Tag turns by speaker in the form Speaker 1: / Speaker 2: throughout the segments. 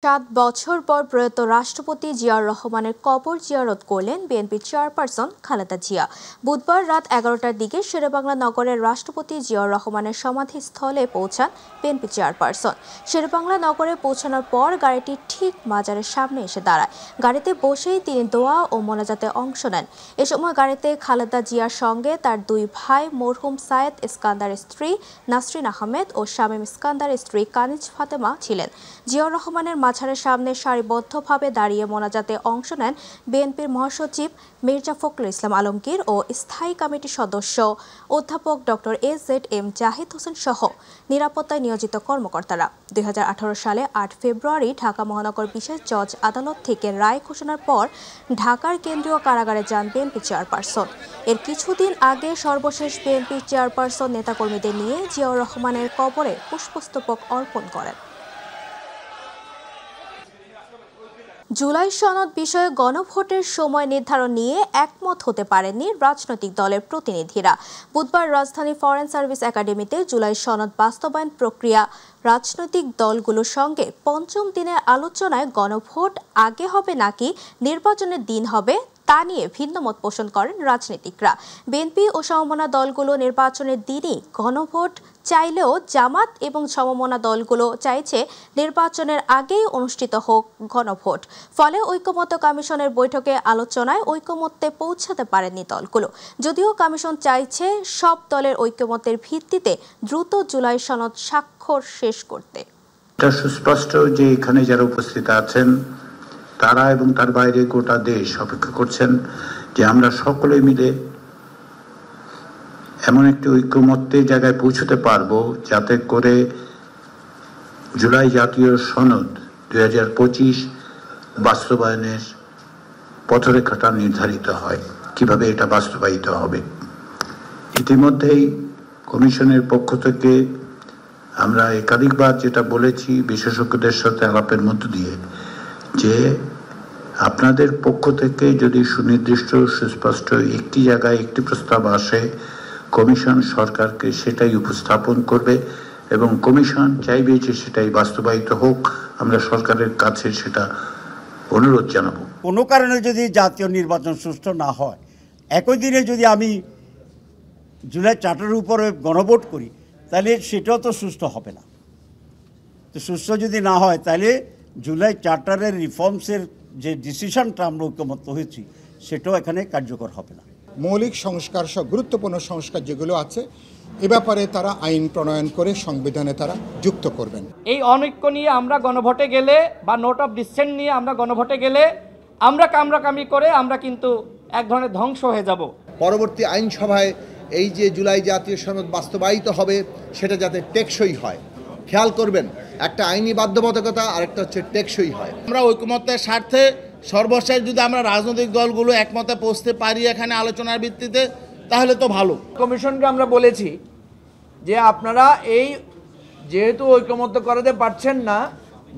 Speaker 1: 7 বছর পর প্রয়াত রাষ্ট্রপতি জিয়াউর রহমানের কবর জিয়ারত করলেন বিএনপির চেয়ারপারসন খালেদা জিয়া। বুধবার রাত 11টার দিকে শেরেবাংলা নগরের রাষ্ট্রপতি জিয়াউর রহমানের সমাধিস্থলে পৌঁছান বিএনপি চেয়ারপারসন। শেরেবাংলা নগরে পৌঁছানোর পর গাড়িটি ঠিক মাজারের সামনে এসে দাঁড়ায়। গাড়িতে বসেই তিনি দোয়া ও মোনাজাতে অংশ নেন। এ সময় গাড়িতে খালেদা জিয়ার সঙ্গে তার দুই ভাই মরহুম সায়েদ ইস্কান্দারের স্ত্রী নাসরিন আহমেদ ও শামীম ইস্কান্দারের স্ত্রী কানিজ ফাতেমা ছিলেন। জিয়াউর রহমানের মাজারের সামনে সারিবদ্ধভাবে দাঁড়িয়ে মোনাজাতে অংশ নেন বিএনপির মহাসচিব মির্জা ফখরুল ইসলাম আলমগীর ও স্থায়ী কমিটির সদস্য অধ্যাপক ডক্টর AZM জাহিদ হোসেন সহ নিরাপত্তায় নিয়োজিত কর্মকর্তারা। 2018 সালে 8 ফেব্রুয়ারি ঢাকা মহানগর বিশেষ জজ আদালত থেকে রায় ঘোষণার পর ঢাকার কেন্দ্রীয় কারাগারে যান বিএনপি চেয়ারপারসন। এর কিছুদিন আগে সর্বশেষ বিএনপি চেয়ারপারসন নেতাকর্মীদের নিয়ে জিয়াউর রহমানের কবরে পুষ্পস্তবক অর্পণ করেন। জুলাই সনদ বিষয়ে গণভোটের সময় নির্ধারণ নিয়ে একমত হতে পারেননি রাজনৈতিক দলের প্রতিনিধিরা। বুধবার রাজধানী ফরেন সার্ভিস একাডেমিতে জুলাই সনদ বাস্তবায়ন প্রক্রিয়া রাজনৈতিক দলগুলোর সঙ্গে পঞ্চম দিনের আলোচনায় গণভোট আগে হবে নাকি নির্বাচনের দিন হবে তা নিয়ে ভিন্নমত পোষণ করেন রাজনীতিকরা। বিএনপি ও সমমনা দলগুলো নির্বাচনের দিনই গণভোট চাইলেও জামাত এবং সমমনা দলগুলো চাইছে নির্বাচনের আগেই অনুষ্ঠিত হোক গণভোট। ফলে ঐকমত্য কমিশনের বৈঠকে আলোচনায় ঐকমত্যে পৌঁছাতে পারেননি দলগুলো। যদিও কমিশন চাইছে সব দলের ঐকমত্যের ভিত্তিতে দ্রুত জুলাই সনদ স্বাক্ষর শেষ করতে।
Speaker 2: এটা সুস্পষ্ট যে এখানে যারা উপস্থিত আছেন তারা এবং তার বাইরে গোটা দেশ অপেক্ষা করছেন যে আমরা সকলে মিলে এমন একটি ঐকমত্যের জায়গায় পৌঁছতে পারবো যাতে করে জুলাই জাতীয় সনদ 2025 বাস্তবায়নের পথরেখাটা নির্ধারিত হয়, কিভাবে এটা বাস্তবায়িত হবে। ইতিমধ্যেই কমিশনের পক্ষ থেকে আমরা একাধিকবার যেটা বলেছি বিশেষজ্ঞদের সাথে আলাপের মধ্য দিয়ে যে আপনাদের পক্ষ থেকে যদি সুনির্দিষ্ট সুস্পষ্ট একটি জায়গায় একটি প্রস্তাব আসে কমিশন সরকারকে সেটাই উপস্থাপন করবে এবং কমিশন চাইবে যে সেটাই বাস্তবায়িত হোক। আমরা সরকারের কাছে সেটা অনুরোধ জানাবো।
Speaker 3: কোনো কারণে যদি জাতীয় নির্বাচন সুষ্ঠু না হয়, একই দিনে যদি আমি জুলাই চার্টারের উপরে গণভোট করি তাহলে সেটাও তো সুষ্ঠু হবে না। তো সুষ্ঠু যদি না হয় তাহলে জুলাই চার্টারের রিফর্মসের যে ডিসিশনটা আমরা ঐকমত্য হয়েছি সেটাও এখানে কার্যকর হবে না।
Speaker 4: মৌলিক সংস্কার সব গুরুত্বপূর্ণ সংস্কার যেগুলো আছে এ ব্যাপারে তারা আইন প্রণয়ন করে সংবিধানে তারা যুক্ত করবেন।
Speaker 5: এই অনৈক্য নিয়ে আমরা গণভোটে গেলে বা নোট অফ ডিসেন্ট নিয়ে আমরা গণভোটে গেলে আমরা কামড়াকামি করে আমরা কিন্তু এক ধরনের ধ্বংস হয়ে যাব।
Speaker 6: পরবর্তী আইনসভায় এই যে জুলাই জাতীয় সনদ বাস্তবায়িত হবে সেটা যাতে টেকসই হয়, খেয়াল করবেন একটা আইনি বাধ্যবাধকতা আর একটা হচ্ছে টেকসই হয়।
Speaker 7: আমরা ঐকমত্যের স্বার্থে সর্বশেষ যদি আমরা রাজনৈতিক দলগুলো একমতে পৌঁছতে পারি এখানে আলোচনার ভিত্তিতে তাহলে তো ভালো।
Speaker 8: কমিশনকে আমরা বলেছি যে আপনারা এই যেহেতু ঐকমত্য করাতে পারছেন না,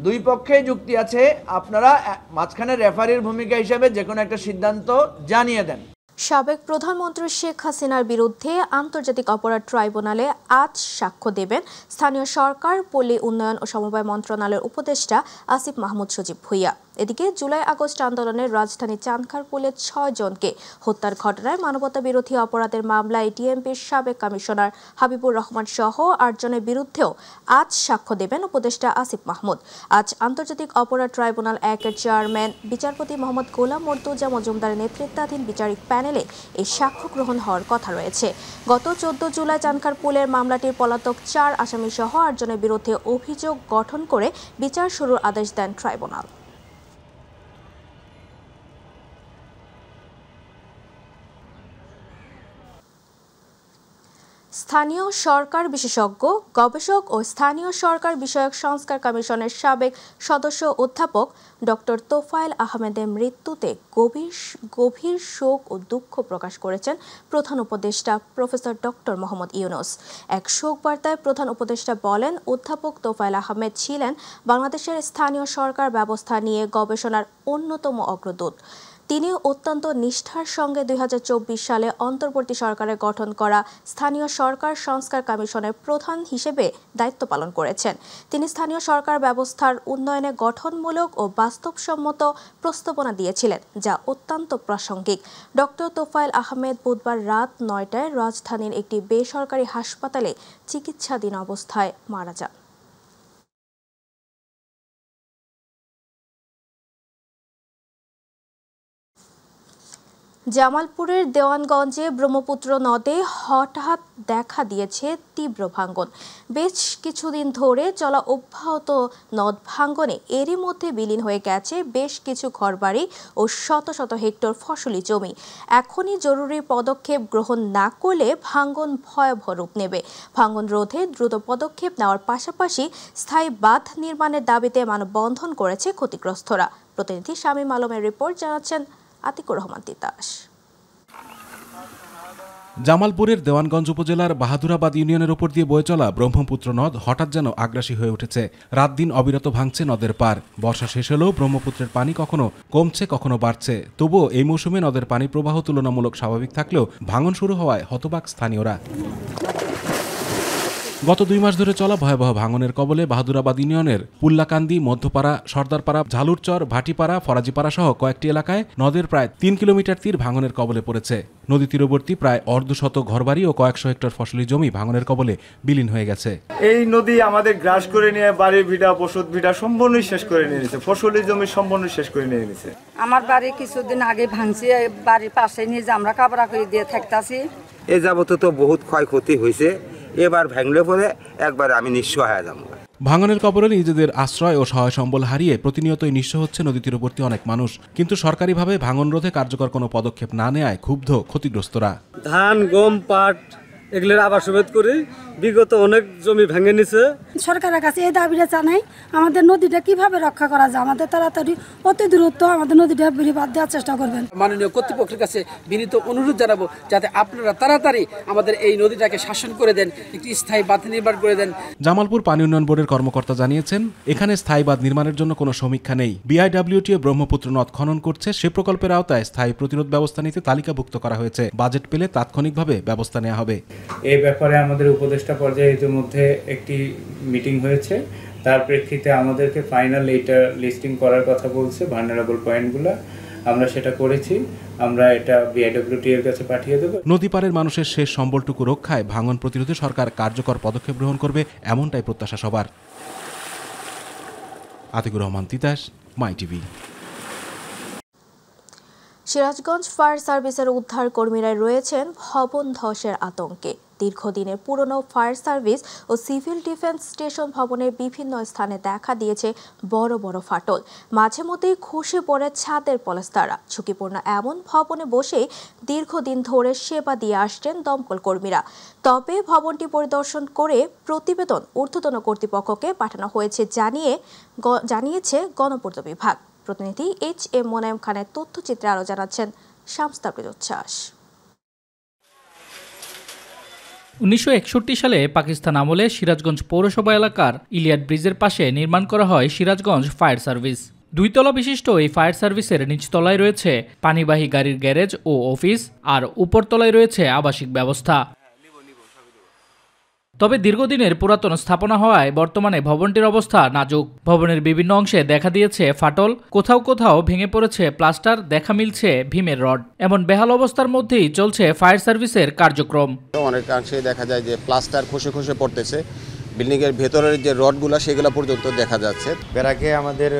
Speaker 8: দুই পক্ষেই যুক্তি আছে, আপনারা মাঝখানে রেফারির ভূমিকা হিসেবে যে কোনো একটা সিদ্ধান্ত জানিয়ে দেন।
Speaker 1: সাবেক প্রধানমন্ত্রী শেখ হাসিনার বিরুদ্ধে আন্তর্জাতিক অপরাধ ট্রাইব্যুনালে আজ সাক্ষ্য দেবেন স্থানীয় সরকার, পল্লী উন্নয়ন ও সমবায় মন্ত্রণালয়ের উপদেষ্টা আসিফ মাহমুদ সজীব ভুঁইয়া। এদিকে জুলাই আগস্ট আন্দোলনের রাজধানী চানখারপুলে 6 জনকে হত্যার ঘটনায় মানবতা বিরোধী অপরাধের মামলায় ডিএমপির সাবেক কমিশনার হাবিবুর রহমান সহ 8 জনের বিরুদ্ধেও আজ সাক্ষ্য দেবেন উপদেষ্টা আসিফ মাহমুদ। আজ আন্তর্জাতিক অপরাধ ট্রাইব্যুনাল 1-এর চেয়ারম্যান বিচারপতি মোহাম্মদ গোলাম মর্তুজা মজুমদারের নেতৃত্বাধীন বিচারিক প্যানেলে এই সাক্ষ্য গ্রহণ হওয়ার কথা রয়েছে। গত 14 জুলাই চানখারপুলের মামলাটির পলাতক 4 আসামি সহ 8 জনের বিরুদ্ধে অভিযোগ গঠন করে বিচার শুরুর আদেশ দেন ট্রাইব্যুনাল। স্থানীয় সরকার বিশেষজ্ঞ, গবেষক ও স্থানীয় সরকার বিষয়ক সংস্কার কমিশনের সাবেক সদস্য অধ্যাপক ডক্টর তোফায়েল আহমেদের মৃত্যুতে গভীর শোক ও দুঃখ প্রকাশ করেছেন প্রধান উপদেষ্টা প্রফেসর ডক্টর মোহাম্মদ ইউনূস। এক শোক বার্তায় প্রধান উপদেষ্টা বলেন, অধ্যাপক তোফায়েল আহমেদ ছিলেন বাংলাদেশের স্থানীয় সরকার ব্যবস্থা নিয়ে গবেষণার অন্যতম অগ্রদূত। তিনি অত্যন্ত নিষ্ঠার সঙ্গে 2024 সালে অন্তর্বর্তী সরকারের গঠন করা স্থানীয় সরকার সংস্কার কমিশনের প্রধান হিসেবে দায়িত্ব পালন করেছেন। তিনি স্থানীয় সরকার ব্যবস্থার উন্নয়নে গঠনমূলক ও বাস্তবসম্মত প্রস্তাবনা দিয়েছিলেন, যা অত্যন্ত প্রাসঙ্গিক। ডক্টর তোফায়েল আহমেদ বুধবার রাত 9টায় রাজধানীর একটি বেসরকারি হাসপাতালে চিকিৎসাধীন অবস্থায় মারা যান। জামালপুরের দেওয়ানগঞ্জে ব্রহ্মপুত্র নদে হঠাৎ দেখা দিয়েছে তীব্র ভাঙ্গন। বেশ কিছুদিন ধরে চলা অব্যাহত নদ ভাঙ্গনে এরই মধ্যে বিলীন হয়ে গেছে বেশ কিছু ঘরবাড়ি ও শত শত হেক্টর ফসলি জমি। এখনই জরুরি পদক্ষেপ গ্রহণ না করলে ভাঙ্গন ভয়াবহ রূপ নেবে। ভাঙ্গন রোধে দ্রুত পদক্ষেপ নেওয়ার পাশাপাশি স্থায়ী বাঁধ নির্মাণের দাবিতে মানববন্ধন করেছে ক্ষতিগ্রস্তরা। প্রতিনিধি শামীম আলমের রিপোর্ট, জানাচ্ছেন আতিকুর রহমান তিতাস।
Speaker 9: জামালপুরের দেওয়ানগঞ্জ উপজেলার বাহাদুরাবাদ ইউনিয়নের উপর দিয়ে বয়ে চলা ব্রহ্মপুত্র নদ হঠাৎ যেন আগ্রাসী হয়ে উঠেছে। রাত দিন অবিরত ভাঙছে নদের পার। বর্ষা শেষ হলেও ব্রহ্মপুত্রের পানি কখনো কমছে কখনো বাড়ছে। তবুও এই মৌসুমে নদের পানি প্রবাহ তুলনামূলক স্বাভাবিক থাকলেও ভাঙন শুরু হওয়ায় হতবাক স্থানীয়রা। গত 2 মাস ধরে চলা ভয়াবহ ভাঙনের কবলে বাহাদুরাবাদ ইউনিয়নের পুল্লাকান্দি, মধ্যপাড়া, সর্দারপাড়া, ঝালুরচর, ভাটিপাড়া, ফরাজিপাড়া সহ কয়েকটি এলাকায় নদের প্রায় 3 কিলোমিটার তীর ভাঙনের কবলে পড়েছে। নদী তীরবর্তী প্রায় অর্ধশত ঘরবাড়ি ও কয়েকশো হেক্টর ফসলি জমি ভাঙনের কবলে বিলীন হয়ে গেছে।
Speaker 10: এই নদী আমাদের গ্রাস করে নিয়ে বাড়ি ভিটা, বসত ভিটা সম্পূর্ণই শেষ করে নিয়ে নিয়েছে, ফসলি জমি সম্পূর্ণ শেষ করে নিয়ে নিয়েছে।
Speaker 11: আমার বাড়ি কিছুদিন আগে ভাঙছে, বাড়ির পাশে নিয়ে যে আমরা কাবরা করে দিয়ে থাকতেছি।
Speaker 12: এ যাবত তো বহুত ক্ষয়ক্ষতি হয়েছে, এবার ভাঙলে পরে একবার আমি নিঃস্ব হয়ে যাব।
Speaker 9: ভাঙনের কবলে নিজেদের আশ্রয় ও সহায় সম্বল হারিয়ে প্রতিনিয়তই নিঃস্ব হচ্ছে নদী তীরবর্তী অনেক মানুষ। কিন্তু সরকারিভাবে ভাঙন রোধে কার্যকর কোনো পদক্ষেপ না নেওয়ায় ক্ষুব্ধ ক্ষতিগ্রস্তরা।
Speaker 13: ধান, গম, পাট এগুলোর আবাদ সমেত করে বিগত অনেক জমি ভেঙে নিছে।
Speaker 11: সরকারের কাছে এই দাবিটা জানাই, আমাদের নদীটা কিভাবে রক্ষা করা যায়, আমাদের তাড়াতাড়ি অতি দ্রুত আমাদের নদীটা বাদ দেওয়ার চেষ্টা করবেন।
Speaker 14: মাননীয় কর্তৃপক্ষের কাছে বিনীত অনুরোধ জানাবো যাতে আপনারা তাড়াতাড়ি আমাদের এই নদীটাকে শাসন করে দেন, একটি স্থায়ী বাঁধ নির্মাণ করে দেন।
Speaker 9: জামালপুর পানি উন্নয়ন বোর্ডের কর্মকর্তা জানিয়েছেন, এখানে স্থায়ী বাঁধ নির্মাণের জন্য কোনো সমীক্ষা নেই। বিআইডব্লিউটিও ব্রহ্মপুত্র নদ খনন করছে, সে প্রকল্পের আওতায় স্থায়ী প্রতিরোধ ব্যবস্থা নিতে তালিকাভুক্ত করা হয়েছে। বাজেট পেলে তাৎক্ষণিকভাবে ব্যবস্থা নেওয়া হবে।
Speaker 15: এই ব্যাপারে আমাদের উপদেষ্টা পর্যায়ে ইতিমধ্যে একটি মিটিং হয়েছে, তার প্রেক্ষিতে আমাদেরকে ফাইনাল এইটা লিস্টিং করার কথা বলছে, ভালনারেবল পয়েন্টগুলো আমরা সেটা করেছি। আমরা এটা বিআইডব্লিউটি এর কাছে পাঠিয়ে দেব।
Speaker 9: নদী পারের মানুষের শেষ সম্বলটুকু রক্ষায় ভাঙন প্রতিরোধে সরকার কার্যকর পদক্ষেপ গ্রহণ করবে, এমনটাই প্রত্যাশা সবার। আতিকুর রহমান তিতাস, মাই টিভি।
Speaker 1: সিরাজগঞ্জ ফায়ার সার্ভিসের উদ্ধার কর্মীরা রয়েছেন ভবন ধসের আতঙ্কে। দীর্ঘদিনের পুরনো ফায়ার সার্ভিস ও সিভিল ডিফেন্স স্টেশন ভবনের বিভিন্ন স্থানে দেখা দিয়েছে বড় বড় ফাটল। মাঝে মধ্যেই খসে পড়ে ছাদের পলেস্তারা। ঝুঁকিপূর্ণ এমন ভবনে বসেই দীর্ঘদিন ধরে সেবা দিয়ে আসছেন দমকল কর্মীরা। তবে ভবনটি পরিদর্শন করে প্রতিবেদন ঊর্ধ্বতন কর্তৃপক্ষকে পাঠানো হয়েছে জানিয়েছে গণপূর্ত বিভাগ। প্রতিনিধি HM মোনায়েম খানের তথ্যচিত্রে আরো জানাচ্ছেন শামস তাবরিজ উচ্ছ্বাস।
Speaker 16: 1961 সালে পাকিস্তান আমলে সিরাজগঞ্জ পৌরসভা এলাকার ইলিয়াট ব্রিজের পাশে নির্মাণ করা হয় সিরাজগঞ্জ ফায়ার সার্ভিস। 2 তলা বিশিষ্ট এই ফায়ার সার্ভিসের নিচতলায় রয়েছে পানিবাহী গাড়ির গ্যারেজ ও অফিস, আর উপরতলায় রয়েছে আবাসিক ব্যবস্থা। তবে দীর্ঘদিনের পুরাতন স্থাপনা হওয়ায় বর্তমানে ভবনটির অবস্থা নাজুক। ভবনের বিভিন্ন অংশে দেখা দিয়েছে ফাটল, কোথাও কোথাও ভেঙে পড়েছে প্লাস্টার, দেখা মিলছে ভীমের রড। এমন বেহাল অবস্থার মধ্যেই চলছে ফায়ার সার্ভিসের কার্যক্রম।
Speaker 17: অনেকাংশে দেখা যায় যে প্লাস্টার খসে খসে পড়তেছে, বিল্ডিংয়ের ভেতরের যে রডগুলো সেগুলো পর্যন্ত দেখা যাচ্ছে।
Speaker 18: বেড়াকে আমাদের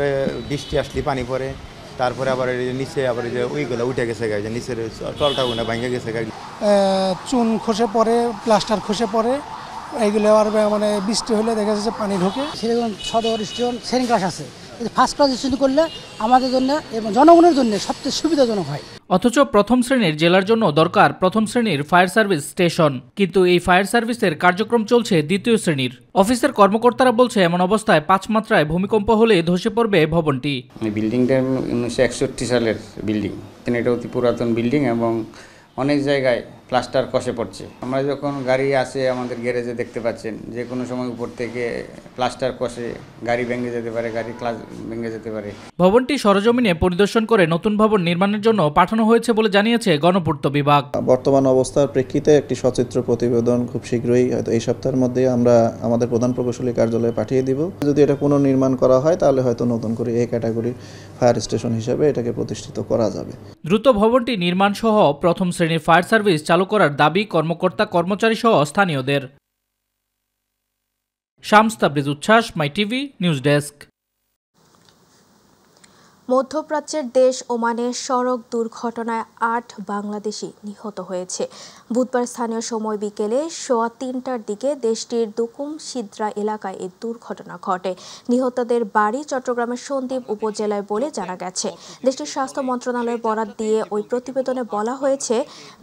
Speaker 18: বৃষ্টি আসলে পানি পড়ে, তারপরে আবার নিচে আবার যে ওইগুলো উঠে গেছে, নিচের তলটা ভেঙে গেছে,
Speaker 19: চুন খসে পড়ে, প্লাস্টার খসে পড়ে, এইগুলো আর মানে বৃষ্টি হলে দেখা যাচ্ছে পানি ঢোকে।
Speaker 20: সিরাজগঞ্জ সদর স্টেশন শেয়ারিং ক্লাস আছে, ফার্স্ট ক্লাস স্টেশন করলে আমাদের জন্য এবং জনগণের জন্য সবচেয়ে সুবিধাজনক হয়।
Speaker 16: অথচ প্রথম শ্রেণীর জেলার জন্য দরকার প্রথম শ্রেণীর ফায়ার সার্ভিস স্টেশন, কিন্তু এই ফায়ার সার্ভিসের কার্যক্রম চলছে দ্বিতীয় শ্রেণীর। অফিসের কর্মকর্তারা বলছে এমন অবস্থায় 5 মাত্রায় ভূমিকম্প হলে ধসে পড়বে ভবনটি।
Speaker 21: বিল্ডিংটা 1961 সালের বিল্ডিং, এটা অতি পুরাতন বিল্ডিং এবং অনেক জায়গায় প্লাস্টার কষে পড়ছে। আমরা যখন গাড়ি আসে আমাদের গ্যারেজে দেখতে পাচ্ছেন যে কোনো সময় উপর থেকে প্লাস্টার কষে গাড়ি ভেঙে যেতে পারে, গাড়ি ক্লাস ভেঙে যেতে পারে।
Speaker 16: ভবনটি সরেজমিনে পরিদর্শন করে নতুন ভবন নির্মাণের জন্য পাঠানো হয়েছে বলে জানিয়েছে গণপূর্ত বিভাগ।
Speaker 22: বর্তমান অবস্থার প্রেক্ষিতে একটি সচিত্র প্রতিবেদন খুব শীঘ্রই হয়তো এই সপ্তাহের মধ্যে আমরা আমাদের প্রধান প্রকৌশলী কার্যালয়ে পাঠিয়ে দিব। যদি এটা পুনর্নির্মাণ করা হয় তাহলে হয়তো নতুন করে এই ক্যাটাগরির ফায়ার স্টেশন হিসেবে এটাকে প্রতিষ্ঠিত করা যাবে।
Speaker 16: দ্রুত ভবনটি নির্মাণ সহ প্রথম শ্রেণীর ফায়ার সার্ভিস চালু করার দাবি কর্মকর্তা কর্মচারী সহ স্থানীয়দের। শামস তাবরিজ উচ্ছ্বাস, মাই টিভি নিউজ ডেস্ক।
Speaker 1: মধ্যপ্রাচ্যের দেশ ওমানের সড়ক দুর্ঘটনায় ৮ বাংলাদেশি নিহত হয়েছে। বুধবার স্থানীয় সময় বিকেলে 3:15টার দিকে দেশটির দুকুম সিদ্রা এলাকায় এই দুর্ঘটনা ঘটে। নিহতদের বাড়ি চট্টগ্রামের সন্দ্বীপ উপজেলায় বলে জানা গেছে। দেশটির স্বাস্থ্য মন্ত্রণালয়ের বরাত দিয়ে ওই প্রতিবেদনে বলা হয়েছে,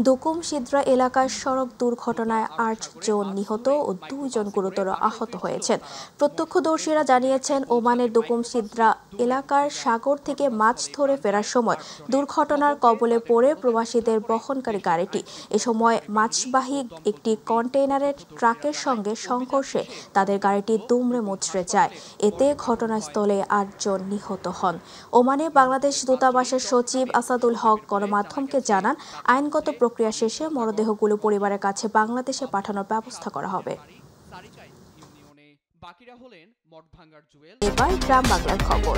Speaker 1: দুকুম সিদ্রা এলাকায় সড়ক দুর্ঘটনায় ৮ জন নিহত ও 2 জন গুরুতর আহত হয়েছেন। প্রত্যক্ষদর্শীরা জানিয়েছেন, ওমানের দুকুম সিদ্রা এলাকার সাগর থেকে মাছ ধরে ফেরার সময় দুর্ঘটনার কবলে পড়ে প্রবাসীদের বহনকারী গাড়িটি। এ সময় মাছবাহী একটি কন্টেইনারের ট্রাকের সঙ্গে সংঘর্ষে তাদের গাড়িটি দুমড়ে মুচড়ে যায়। এতে ঘটনাস্থলে ৮ জন নিহত হন। ওমানে বাংলাদেশ দূতাবাসের সচিব আসাদুল হক গণমাধ্যমকে জানান, আইনগত প্রক্রিয়া শেষে মরদেহগুলো পরিবারের কাছে বাংলাদেশে পাঠানোর ব্যবস্থা করা হবে। এবার গ্রাম বাংলার খবর।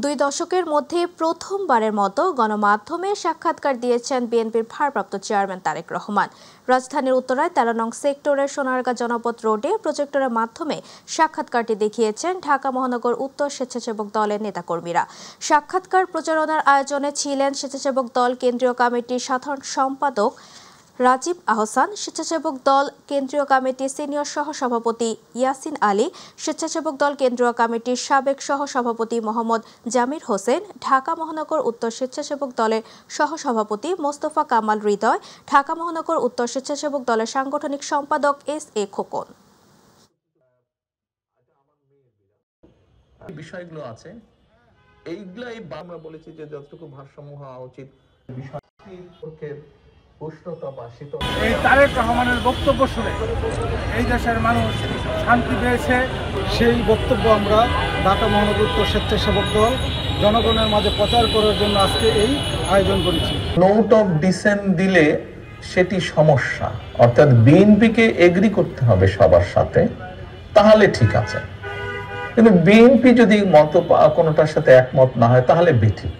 Speaker 1: দুই দশকের মধ্যে প্রথমবারের মতো গণমাধ্যমে সাক্ষাৎকার দিয়েছেন বিএনপির ভারপ্রাপ্ত চেয়ারম্যান তারেক রহমান। রাজধানীর উত্তরায় 13 নং সেক্টরের সোনারগাঁ জনপদ রোডে প্রজেক্টরের মাধ্যমে সাক্ষাৎকারটি দেখিয়েছেন ঢাকা মহানগর উত্তর স্বেচ্ছাসেবক দলের নেতাকর্মীরা। সাক্ষাৎকার প্রচারণার আয়োজনে ছিলেন স্বেচ্ছাসেবক দল কেন্দ্রীয় কমিটির সাধারণ সম্পাদক রাজীব আহসান, স্বেচ্ছাসেবক দল কেন্দ্রীয় কমিটির সিনিয়র সহসভাপতি ইয়াসিন আলী, স্বেচ্ছাসেবক দল কেন্দ্রীয় কমিটির সাবেক সহসভাপতি মোহাম্মদ জামির হোসেন, ঢাকা মহানগর উত্তর স্বেচ্ছাসেবক দলের সহসভাপতি মোস্তফা কামাল হৃদয়, ঢাকা মহানগর উত্তর স্বেচ্ছাসেবক দলের সাংগঠনিক সম্পাদক SA খোকন।
Speaker 23: বিষয়গুলো আছে, এইগুলাই আমরা বলেছি যে যতটুকু ভারসাম্য হওয়া উচিত বিষয়কে
Speaker 24: এই তারেক রহমানের বক্তব্য শুনে এই দেশের মানুষ শান্তি পেয়েছে। সেই বক্তব্য আমরা ঢাকা মহানগর উত্তর স্বেচ্ছাসেবক দল জনগণের মাঝে প্রচার করার জন্য আজকে এই আয়োজন করেছি।
Speaker 23: নোট অফ ডিসেন্ট দিলে সেটি সমস্যা, অর্থাৎ বিএনপিকে এগ্রি করতে হবে সবার সাথে, তাহলে ঠিক আছে। কিন্তু বিএনপি যদি কোনোটার সাথে একমত না হয় তাহলে বেঠিক।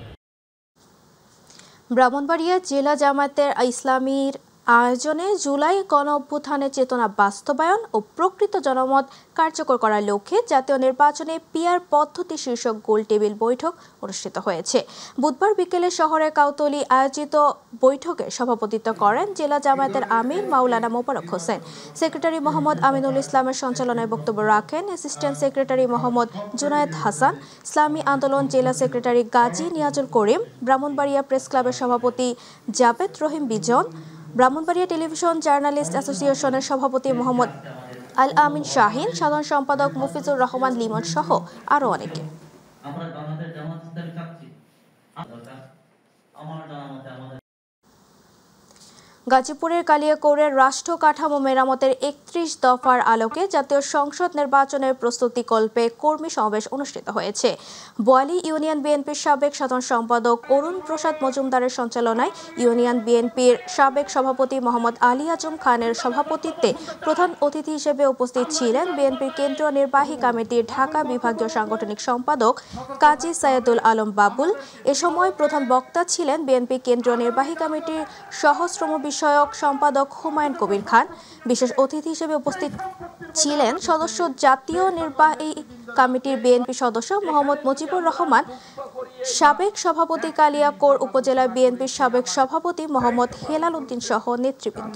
Speaker 1: ব্রাহ্মণবাড়িয়া জেলা জামায়াতের ইসলামীর আয়োজনে জুলাই গণ অভ্যুত্থানের চেতনা বাস্তবায়ন ও প্রকৃত জনমত কার্যকর করার লক্ষ্যে জাতীয় নির্বাচনে পিআর পদ্ধতি শীর্ষক গোল টেবিল বৈঠক অনুষ্ঠিত হয়েছে। বুধবার বিকেলে শহরের কাউতলী আয়োজিত বৈঠকে সভাপতিত্ব করেন জেলা জামায়াতের আমির মাওলানা মোবারক হোসেন। সেক্রেটারি মোহাম্মদ আমিনুল ইসলামের সঞ্চালনায় বক্তব্য রাখেন অ্যাসিস্ট্যান্ট সেক্রেটারি মোহাম্মদ জুনায়েদ হাসান, ইসলামী আন্দোলন জেলা সেক্রেটারি গাজী নিয়াজুল করিম, ব্রাহ্মণবাড়িয়া প্রেস ক্লাবের সভাপতি জাবেদ রহিম বিজন, ব্রাহ্মণবাড়িয়া টেলিভিশন জার্নালিস্ট অ্যাসোসিয়েশনের সভাপতি মোহাম্মদ আল আমিন শাহিন, সাধারণ সম্পাদক মুফিজুর রহমান লিমন সহ আরও অনেকে। গাজীপুরের কালিয়াকৈরের রাষ্ট্র কাঠামো মেরামতের 31 দফার আলোকে জাতীয় সংসদ নির্বাচনের প্রস্তুতিকল্পে কর্মী সমাবেশ অনুষ্ঠিত হয়েছে। বোয়ালি ইউনিয়ন বিএনপির সাবেক সাধারণ সম্পাদক অরুণ প্রসাদ মজুমদারের সঞ্চালনায় ইউনিয়ন বিএনপির সাবেক সভাপতি মোহাম্মদ আলী আজম খানের সভাপতিত্বে প্রধান অতিথি হিসেবে উপস্থিত ছিলেন বিএনপির কেন্দ্রীয় নির্বাহী কমিটির ঢাকা বিভাগীয় সাংগঠনিক সম্পাদক কাজী সাইয়েদুল আলম বাবুল। এ সময় প্রধান বক্তা ছিলেন বিএনপি কেন্দ্রীয় নির্বাহী কমিটির সহশ্রম বিষয়ক সম্পাদক হুমায়ুন কবির খান। বিশেষ অতিথি হিসেবে উপস্থিত ছিলেন সদস্য জাতীয় নির্বাহী কমিটির বিএনপি সদস্য মোহাম্মদ মুজিবুর রহমান, সাবেক সভাপতি কালিয়াকৈর উপজেলা বিএনপির সাবেক সভাপতি মোহাম্মদ হেলাল উদ্দিন সহ নেতৃবৃন্দ।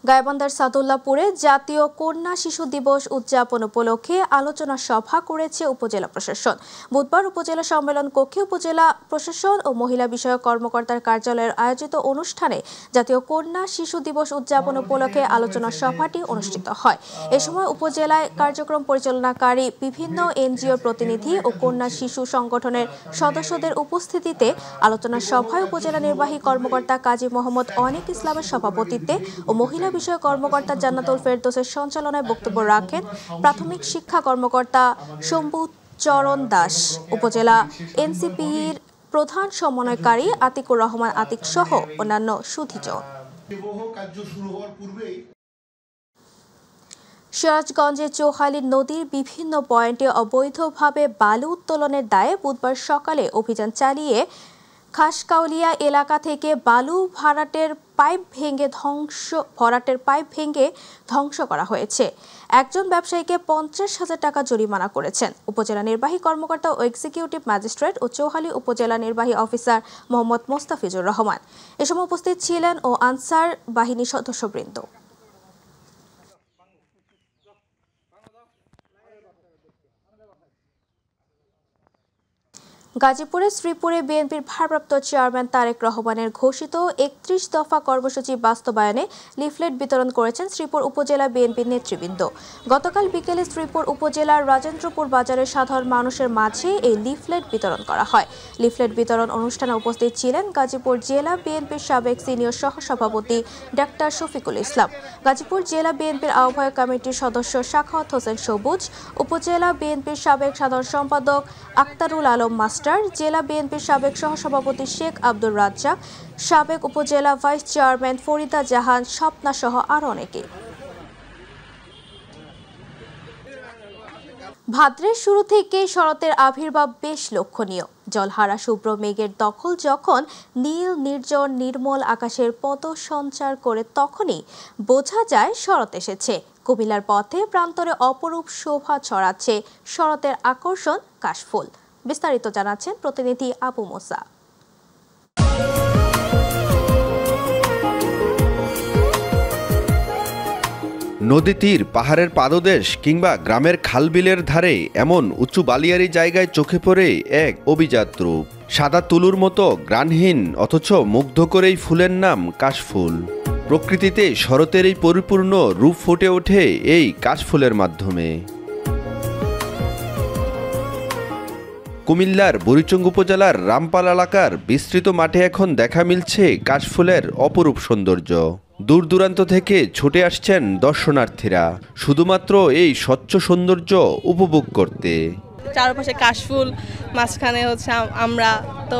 Speaker 1: গাইবান্ধার সাদুল্লাপুরে জাতীয় কন্যা শিশু দিবস উদযাপন উপলক্ষে আলোচনা সভা করেছে উপজেলা প্রশাসন। বুধবার উপজেলা সম্মেলন কক্ষে উপজেলা প্রশাসন ও মহিলা বিষয়ক কর্মকর্তার কার্যালয়ের আয়োজিত অনুষ্ঠানে জাতীয় কন্যা শিশু দিবস উদযাপন উপলক্ষে আলোচনা সভাটি অনুষ্ঠিত হয়। এ সময় উপজেলায় কার্যক্রম পরিচালনাকারী বিভিন্ন এনজিওর প্রতিনিধি ও কন্যা শিশু সংগঠনের সদস্যদের উপস্থিতিতে আলোচনা সভায় উপজেলা নির্বাহী কর্মকর্তা কাজী মোহাম্মদ অনিক ইসলামের সভাপতিত্বে ও মহিলা বিষয়ক কর্মকর্তা জান্নাতুল ফেরদৌসের সঞ্চালনায় বক্তব্য রাখেন প্রাথমিক শিক্ষা কর্মকর্তা শম্ভু চরণ দাস, উপজেলা এনসিপির প্রধান সমন্বয়কারী আতিকুর রহমান আতিক সহ অন্যান্য সুধীজন। সিরাজগঞ্জের চৌহালি নদীর বিভিন্ন পয়েন্টে অবৈধভাবে বালু উত্তোলনের দায়ে বুধবার সকালে অভিযান চালিয়ে খাসকাউলিয়া এলাকা থেকে বালু ভরাটের পাইপ ভেঙে ধ্বংস করা হয়েছে। একজন ব্যবসায়ীকে 50,000 টাকা জরিমানা করেছেন উপজেলা নির্বাহী কর্মকর্তা ও এক্সিকিউটিভ ম্যাজিস্ট্রেট ও চৌহালি উপজেলা নির্বাহী অফিসার মোহাম্মদ মোস্তাফিজুর রহমান। এ সময় উপস্থিত ছিলেন ও আনসার বাহিনীর সদস্যবৃন্দ। গাজীপুরে শ্রীপুরে বিএনপির ভারপ্রাপ্ত চেয়ারম্যান তারেক রহমানের ঘোষিত 31 দফা কর্মসূচি বাস্তবায়নে লিফলেট বিতরণ করেছেন শ্রীপুর উপজেলা বিএনপির নেতৃবৃন্দ। গতকাল বিকেলে শ্রীপুর উপজেলার রাজেন্দ্রপুর বাজারে সাধারণ মানুষের মাঝে এই লিফলেট বিতরণ করা হয়। লিফলেট বিতরণ অনুষ্ঠানে উপস্থিত ছিলেন গাজীপুর জেলা বিএনপির সাবেক সিনিয়র সহসভাপতি ডাক্তার শফিকুল ইসলাম, গাজীপুর জেলা বিএনপির আহ্বায়ক কমিটির সদস্য সাখাওয়াত হোসেন সবুজ, উপজেলা বিএনপির সাবেক সাধারণ সম্পাদক আক্তারুল আলম মাস্টার, জেলা বিএনপির সাবেক সহসভাপতি শেখ আব্দুর রাজ্জাক, সাবেক উপজেলা ভাইস চেয়ারম্যান ফরিদা জাহান, স্বপ্না সহ আরো অনেকে। ভাদ্রের শুরু থেকে শরতের আবির্ভাব বেশ লক্ষণীয়। জলহারা শুভ্র মেঘের দখল যখন নীল নির্জন নির্মল আকাশের পথসঞ্চার করে তখনই বোঝা যায় শরৎ এসেছে। কুমিল্লার পথে প্রান্তরে অপরূপ শোভা ছড়াচ্ছে শরতের আকর্ষণ কাশফুল। বিস্তারিত জানাচ্ছেন প্রতিনিধি আবু মোসা।
Speaker 2: নদী তীর, পাহাড়ের পাদদেশ কিংবা গ্রামের খালবিলের ধারে এমন উঁচু বালিয়ারি জায়গায় চোখে পড়ে এক অভিজাত রূপ। সাদা তুলুর মতো গ্রাণহীন অথচ মুগ্ধ করেই ফুলের নাম কাশফুল। প্রকৃতিতে শরতের এই পরিপূর্ণ রূপ ফুটে ওঠে এই কাশফুলের মাধ্যমে। কুমিল্লার বুড়িচং উপজেলার রামপাল এলাকার বিস্তৃত মাঠে এখন দেখা মিলছে কাশফুলের অপরূপ সৌন্দর্য। দূর দূরান্ত থেকে ছুটে আসছেন দর্শনার্থীরা শুধুমাত্র এই স্বচ্ছ সৌন্দর্য উপভোগ করতে।
Speaker 3: চারপাশে কাশফুল, মাঝখানে হচ্ছে আমরা, তো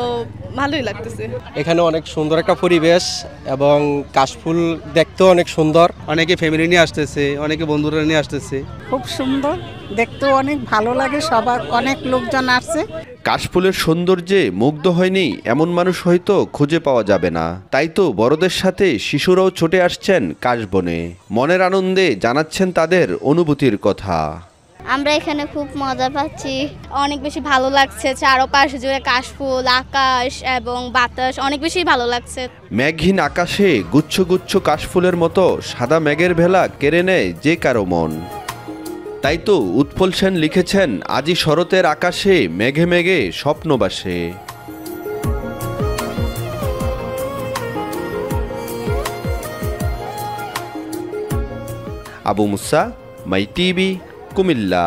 Speaker 3: ভালোই লাগতেছে।
Speaker 4: এখানে অনেক সুন্দর একটা পরিবেশ এবং কাশফুল দেখতেও অনেক সুন্দর। অনেকে ফ্যামিলি নিয়ে আসতেছে, অনেকে বন্ধুরা নিয়ে আসতেছে।
Speaker 5: খুব সুন্দর, দেখতেও অনেক ভালো লাগে, সবার অনেক লোকজন আসছে।
Speaker 2: কাশফুলের সৌন্দর্যে মুগ্ধ হয়নি এমন মানুষ হয়তো খুঁজে পাওয়া যাবে না। তাই তো বড়দের সাথে শিশুরাও ছুটে আসছেন কাশবনে। মনের আনন্দে জানাচ্ছেন তাদের অনুভূতির কথা।
Speaker 25: আমরা এখানে খুব মজা পাচ্ছি, অনেক বেশি ভালো লাগছে। চারপাশে জুড়ে কাশফুল, আকাশ এবং বাতাস অনেক বেশি ভালো লাগছে।
Speaker 2: মেঘহীন আকাশে গুচ্ছ গুচ্ছ কাশফুলের মতো সাদা মেঘের ভেলা কেড়ে নেয় যে কারো মন। তাই তো উৎপল সেন লিখেছেন, আজি শরতের আকাশে মেঘে মেঘে স্বপ্ন বাসে। আবু মুসা, মাই টিভি, কুমিল্লা।